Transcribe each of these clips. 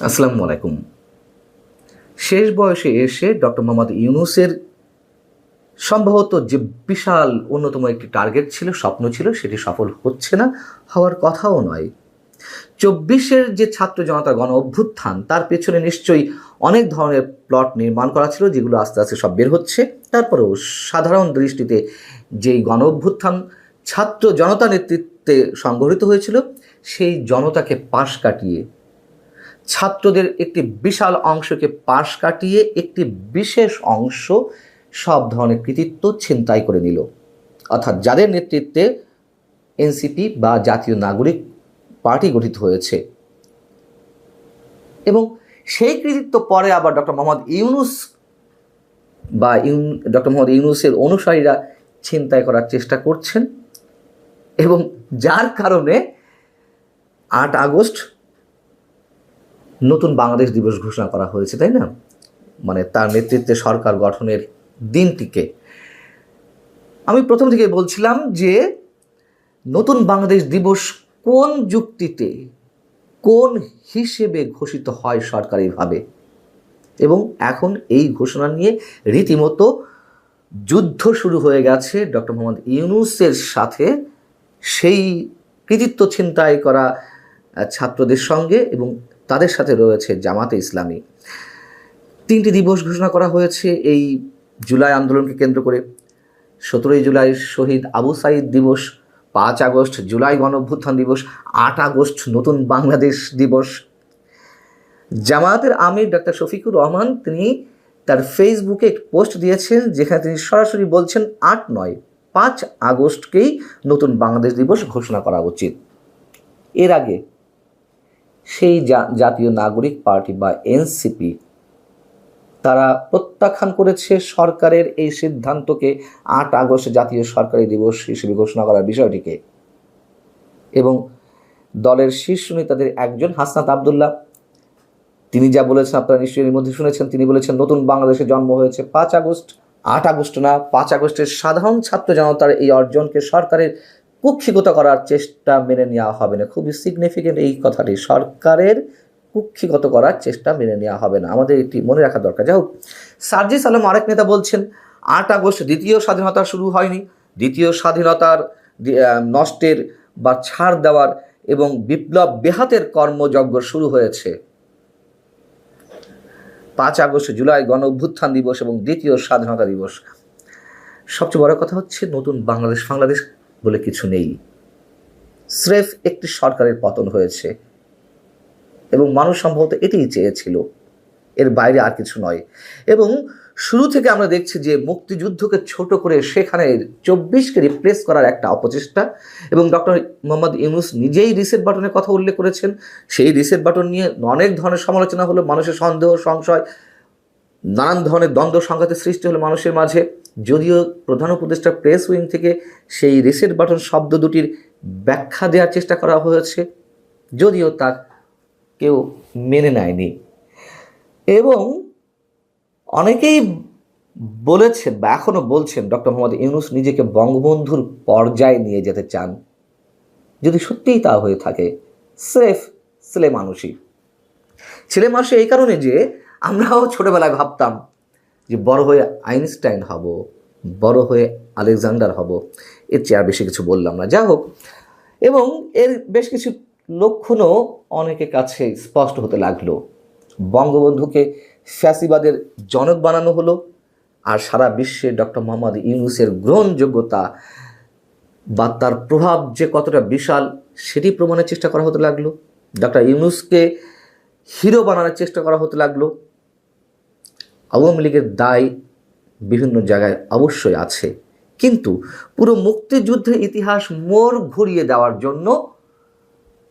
আসসালামু আলাইকুম। শেষ বয়সে এসে ডক্টর মোহাম্মদ ইউনূসের সম্ভবত যে বিশাল অন্যতম একটি টার্গেট ছিল, স্বপ্ন ছিল, সেটি সফল হচ্ছে না, হওয়ার কথাও নয়। ২৪-এর যে ছাত্র জনতার গণ অভ্যুত্থান, তার পেছনে নিশ্চয়ই অনেক ধরনের প্লট নির্মাণ করা ছিল, যেগুলো আস্তে আস্তে সব বের হচ্ছে। তারপরেও সাধারণ দৃষ্টিতে যেই গণ অভ্যুত্থান ছাত্র জনতা নেতৃত্বে সংগঠিত হয়েছিল, সেই জনতাকে পাশ কাটিয়ে, ছাত্রদের একটি বিশাল অংশকে পাশ কাটিয়ে একটি বিশেষ অংশ সব ধরনের কৃতিত্ব ছিনতাই করে নিল। অর্থাৎ যাদের নেতৃত্বে এনসিপি বা জাতীয় নাগরিক পার্টি গঠিত হয়েছে, এবং সেই কৃতিত্ব পরে আবার ডক্টর মোহাম্মদ ইউনূস বা ডক্টর মোহাম্মদ ইউনূসের অনুসারীরা ছিনতাই করার চেষ্টা করছেন, এবং যার কারণে ৮ আগস্ট নতুন বাংলাদেশ দিবস ঘোষণা করা হয়েছে, তাই না? মানে তার নেতৃত্বে সরকার গঠনের দিনটিকে আমি প্রথম থেকে বলছিলাম যে নতুন বাংলাদেশ দিবস কোন যুক্তিতে, কোন হিসেবে ঘোষিত হয় সরকারিভাবে, এবং এখন এই ঘোষণা নিয়ে রীতিমতো যুদ্ধ শুরু হয়ে গেছে ডক্টর মোহাম্মদ ইউনূসের সাথে, সেই কৃতিত্ব ছিনতাই করা ছাত্রদের সঙ্গে, এবং তাদের সাথে রয়েছে জামাতে ইসলামী। 3টি দিবস ঘোষণা করা হয়েছে এই জুলাই আন্দোলনকে কেন্দ্র করে। 17ই জুলাই শহীদ আবু সাঈদ দিবস, 5 আগস্ট জুলাই গণ অভ্যুত্থান দিবস, 8 আগস্ট নতুন বাংলাদেশ দিবস। জামায়াতের আমির ডক্টর শফিকুর রহমান তিনি তার ফেসবুকে একটি পোস্ট দিয়েছেন, যেখানে তিনি সরাসরি বলছেন 8 নয় 5 আগস্টকেই নতুন বাংলাদেশ দিবস ঘোষণা করা উচিত। এর আগে সেই জাতীয় নাগরিক পার্টি বা এনসিপি তারা প্রত্যাখ্যান করেছে সরকারের এই সিদ্ধান্তকে, 8 আগস্ট জাতীয় সরকারি দিবস হিসেবে ঘোষণা করার বিষয়টিকে। এবং দলের শীর্ষ নেতাদের একজন হাসনাত আবদুল্লাহ, তিনি যা বলেছেন আপনারা নিশ্চয়ই এর মধ্যে শুনেছেন। তিনি বলেছেন নতুন বাংলাদেশে জন্ম হয়েছে 5 আগস্ট, 8 আগস্ট না, 5 আগস্টের সাধারণ ছাত্র জনতার এই অর্জনকে সরকারের কুক্ষিগত করার চেষ্টা মেনে নেওয়া হবে না। খুবই সিগনিফিকেন্ট এই কথাটি, সরকারের কুক্ষিগত করার চেষ্টা মেনে নেওয়া হবে না, আমাদের এটি মনে রাখা দরকার। যাই হোক, সার্জিস আলম আরেক নেতা বলছেন 8 আগস্ট দ্বিতীয় স্বাধীনতা শুরু হয়নি, দ্বিতীয় স্বাধীনতার নষ্টের বা ছাড় দেওয়ার এবং বিপ্লব বেহাতের কর্মযজ্ঞ শুরু হয়েছে 5 আগস্ট জুলাই গণ অভ্যুত্থান দিবস এবং দ্বিতীয় স্বাধীনতা দিবস। সবচেয়ে বড় কথা হচ্ছে নতুন বাংলাদেশ বলে কিছু নেই, স্রেফ একটি সরকারের পতন হয়েছে, এবং মানুষ সম্ভবত এটিই চেয়েছিল, এর বাইরে আর কিছু নয়। এবং শুরু থেকে আমরা দেখছি যে মুক্তিযুদ্ধকে ছোট করে সেখানে 24কে রিপ্লেস করার একটা অপচেষ্টা, এবং ডক্টর মোহাম্মদ ইউনূস নিজেই রিসেট বাটনের কথা উল্লেখ করেছেন। সেই রিসেট বাটন নিয়ে অনেক ধরনের সমালোচনা হলো, মানুষের সন্দেহ সংশয়, নানান ধরনের দ্বন্দ্ব সংঘাতের সৃষ্টি হলো মানুষের মাঝে। যদিও প্রধান উপদেষ্টা প্রেস উইং থেকে সেই রিসেট বাটন শব্দ দুটির ব্যাখ্যা দেওয়ার চেষ্টা করা হয়েছে, যদিও তা কেউ মেনে নেয়নি। এবং অনেকেই বলেছেন বা এখনও বলছেন ডক্টর মোহাম্মদ ইউনূস নিজেকে বঙ্গবন্ধুর পর্যায়ে নিয়ে যেতে চান। যদি সত্যিই তা হয়ে থাকে, স্রেফ ছেলে মানুষই এই কারণে যে আমরাও ছোটবেলায় ভাবতাম যে বড় হয়ে আইনস্টাইন হব, বড় হয়ে আলেকজান্ডার হব, এর চেয়ে আর বেশি কিছু বললাম না। যা হোক, এবং এর বেশ কিছু লক্ষণও অনেকের কাছে স্পষ্ট হতে লাগলো। বঙ্গবন্ধুকে ফ্যাসিবাদের জনক বানানো হলো, আর সারা বিশ্বে ডক্টর মোহাম্মদ ইউনূসের গ্রহণযোগ্যতা বা তার প্রভাব যে কতটা বিশাল সেটি প্রমাণের চেষ্টা করা হতে লাগলো। ডক্টর ইউনূসকে হিরো বানানোর চেষ্টা করা হতে লাগলো। আওয়ামী লীগের দায় বিভিন্ন জায়গায় অবশ্যই আছে, কিন্তু পুরো মুক্তিযুদ্ধের ইতিহাস মোড় ঘুরিয়ে দেওয়ার জন্য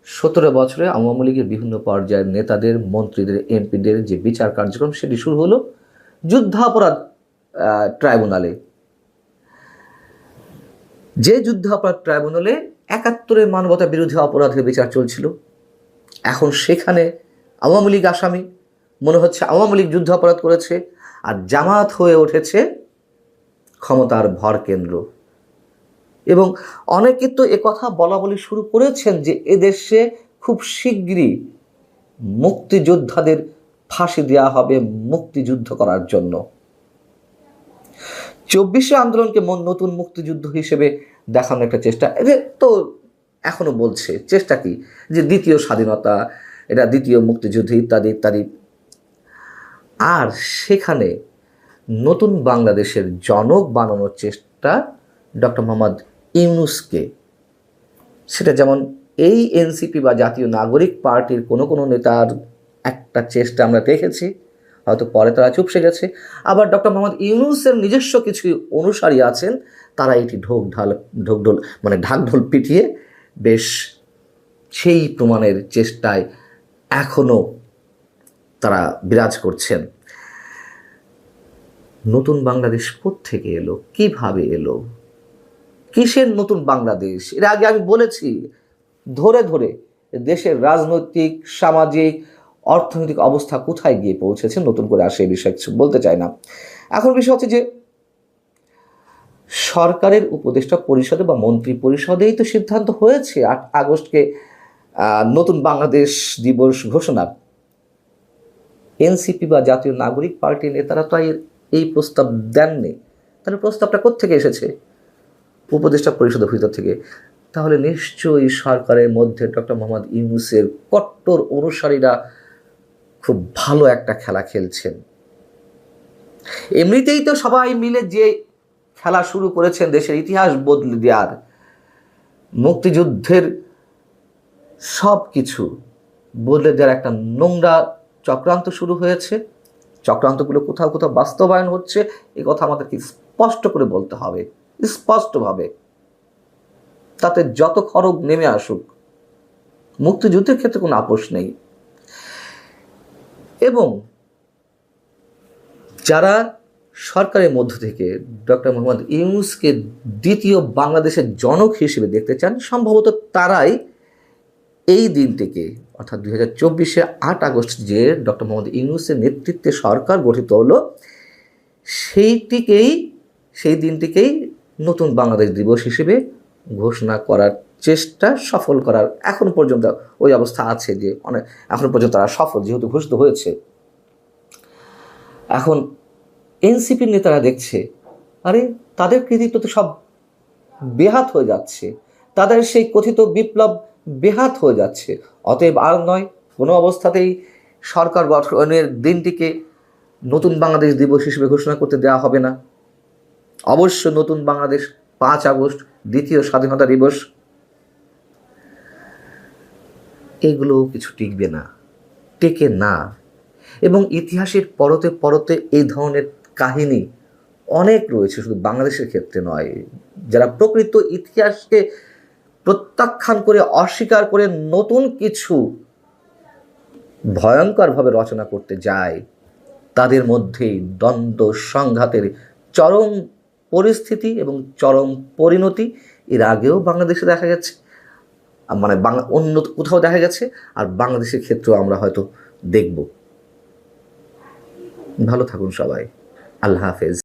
17 বছরে আওয়ামী লীগের বিভিন্ন পর্যায়ের নেতাদের, মন্ত্রীদের, এমপিদের যে বিচার কার্যক্রম সেটি শুরু হলো যুদ্ধাপরাধ ট্রাইব্যুনালে। যে যুদ্ধাপরাধ ট্রাইব্যুনালে 71-এর মানবতা বিরোধী অপরাধের বিচার চলছিল, এখন সেখানে আওয়ামী লীগ আসামি। মনে হচ্ছে আওয়ামী লীগ যুদ্ধাপরাধ করেছে, আর জামাত হয়ে উঠেছে ক্ষমতার ভর কেন্দ্র। এবং অনেকে তো একথা বলা বলি শুরু করেছেন যে এদেশে খুব শিগগিরই মুক্তিযোদ্ধাদের ফাঁসি দেওয়া হবে মুক্তিযুদ্ধ করার জন্য। 24শে আন্দোলনকে নতুন মুক্তিযুদ্ধ হিসেবে দেখানোর একটা চেষ্টা, তো এখনো বলছে চেষ্টা কি, যে দ্বিতীয় স্বাধীনতা, এটা দ্বিতীয় মুক্তিযুদ্ধ ইত্যাদি ইত্যাদি। আর সেখানে নতুন বাংলাদেশের জনক বানানোর চেষ্টা ডক্টর মোহাম্মদ ইউনূসকে, সেটা যেমন এই এনসিপি বা জাতীয় নাগরিক পার্টির কোনো কোনো নেতার একটা চেষ্টা আমরা দেখেছি, হয়তো পরে তারা চুপসে গেছে। আবার ডক্টর মোহাম্মদ ইউনূসের নিজস্ব কিছু অনুসারী আছেন, তারা এটি ঢাকঢোল পিটিয়ে বেশ সেই প্রমাণের চেষ্টায় এখনও তারা বিরাজ করছেন। নতুন বাংলাদেশ কোত্থেকে এলো, কিভাবে এলো, কিসের নতুন বাংলাদেশ? এর আগে আমি বলেছি ধরে ধরে দেশের রাজনৈতিক, সামাজিক, অর্থনৈতিক অবস্থা কোথায় গিয়ে পৌঁছেছে, নতুন করে আর সেই বিষয়ে কিছু বলতে চাই না। এখন বিষয় হচ্ছে যে সরকারের উপদেষ্টা পরিষদে বা মন্ত্রী পরিষদেই তো সিদ্ধান্ত হয়েছে 8 আগস্টকে নতুন বাংলাদেশ দিবস ঘোষণার। এনসিপি বা জাতীয় নাগরিক পার্টির নেতারা তো এই প্রস্তাব দেননি, তাহলে প্রস্তাবটা কোত্থেকে এসেছে? উপদেষ্টা পরিষদের ভিতর থেকে। তাহলে নিশ্চয়ই সরকারের মধ্যে ডক্টর মোহাম্মদ ইউনূসের কট্টর অনুসারীরা খুব ভালো একটা খেলা খেলছেন। এমনিতেই তো সবাই মিলে যে খেলা শুরু করেছেন দেশের ইতিহাস বদলে দেওয়ার, মুক্তিযুদ্ধের সব কিছু বদলে দেওয়ার একটা নোংরা চক্রান্ত শুরু হয়েছে। চক্রান্তগুলো কোথাও কোথাও বাস্তবায়ন হচ্ছে, এই কথা আমাদেরকে স্পষ্ট করে বলতে হবে, স্পষ্টভাবে। তাতে যত খরচ নেমে আসুক, মুক্তিযুদ্ধের ক্ষেত্রে কোনো আপোষ নেই। এবং যারা সরকারের মধ্য থেকে ডক্টর মোহাম্মদ ইউনূসকে দ্বিতীয় বাংলাদেশের জনক হিসেবে দেখতে চান, সম্ভবত তারাই এই দিনটিকে, অর্থাৎ 2024-এ 8 আগস্ট যে ডক্টর মোহাম্মদ ইউনূসের নেতৃত্বে সরকার গঠিত হলো, সেই দিনটিকেই নতুন বাংলাদেশ দিবস হিসেবে ঘোষণা করার চেষ্টা সফল করার এখন পর্যন্ত ওই অবস্থা আছে যে এখন পর্যন্ত তারা সফল, যেহেতু ঘোষিত হয়েছে। এখন এনসিপির নেতারা দেখছে, আরে তাদের কৃতিত্ব তো সব বেহাত হয়ে যাচ্ছে, তাদের সেই কথিত বিপ্লব বেহাত হয়ে যাচ্ছে। অতএব আর নয়, কোনো অবস্থাতেই সরকার গঠনের দিনটিকে নতুন বাংলাদেশ দিবস হিসেবে ঘোষণা করতে দেওয়া হবে না। অবশ্য নতুন বাংলাদেশ 5 আগস্ট দ্বিতীয় স্বাধীনতা দিবস, এগুলো কিছু টিকবে না, টেকে না। এবং ইতিহাসের পরতে পরতে এই ধরনের কাহিনী অনেক রয়েছে, শুধু বাংলাদেশের ক্ষেত্রে নয়। যারা প্রকৃত ইতিহাসকে প্রত্যাখ্যান করে, অস্বীকার করে নতুন কিছু ভয়ঙ্করভাবে রচনা করতে যায়, তাদের মধ্যেই দ্বন্দ্ব সংঘাতের চরম পরিস্থিতি এবং চরম পরিণতি এর আগেও বাংলাদেশে দেখা গেছে, মানে অন্য কোথাও দেখা গেছে, আর বাংলাদেশের ক্ষেত্রেও আমরা হয়তো দেখব। ভালো থাকুন সবাই, আল্লাহ হাফেজ।